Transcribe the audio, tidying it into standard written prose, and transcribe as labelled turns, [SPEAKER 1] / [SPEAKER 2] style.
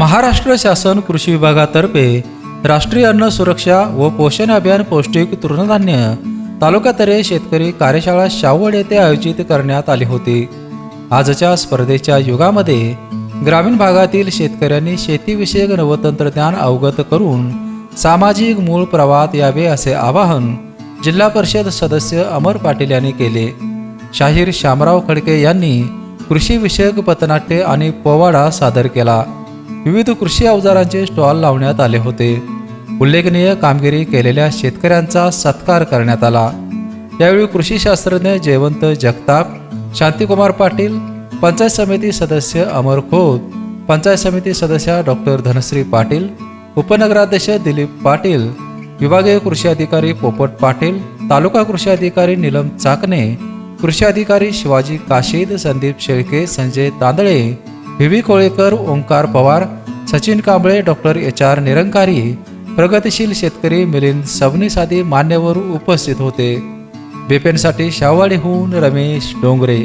[SPEAKER 1] महाराष्ट्र शासन कृषी विभागातर्फे राष्ट्रीय अन्न सुरक्षा व पोषण अभियान पौष्टिक तृणधान्य तालुकास्तरीय शेतकरी कार्यशाळा शाहूवाडी येथे आयोजित करण्यात आली होती। आजच्या स्पर्धेच्या युगामध्ये ग्रामीण भागातील शेतकऱ्यांनी शेतीविषयक नवतंत्रज्ञान अवगत करून सामाजिक मूळ प्रवाहात यावे असे आवाहन जिल्हा परिषद सदस्य अमर पाटील यांनी केले। शाहीर शामराव खडके यांनी कृषी विषयक पथनाट्य आणि पोवाडा सादर केला। विविध कृषी अवजारांचे स्टॉल लावण्यात आले होते। उल्लेखनीय कामगिरी केलेल्या शेतकऱ्यांचा सत्कार करण्यात आला। यावेळी कृषी शास्त्रज्ञ जयवंत जगताप, शांतिकुमार पाटील, पंचायत समिती सदस्य अमर खोत, पंचायत समिती सदस्य डॉक्टर धनश्री पाटील, उपनगराध्यक्ष दिलीप पाटील, विभागीय कृषी अधिकारी पोपट पाटील, तालुका कृषी अधिकारी नीलम चाकणे, कृषी अधिकारी Shivaji Kashid, Sandeep Shelke, Sanjay Tandale, V Kolekar, Omkar Pawar, Sachin Kamble, doctor HR Nirankari, प्रगतिशील शेतकरी मिलिंद सबनीस आदी मान्यवर उपस्थित होते। बेपेनसाठी शाहूवाडीहून रमेश डोंगरे।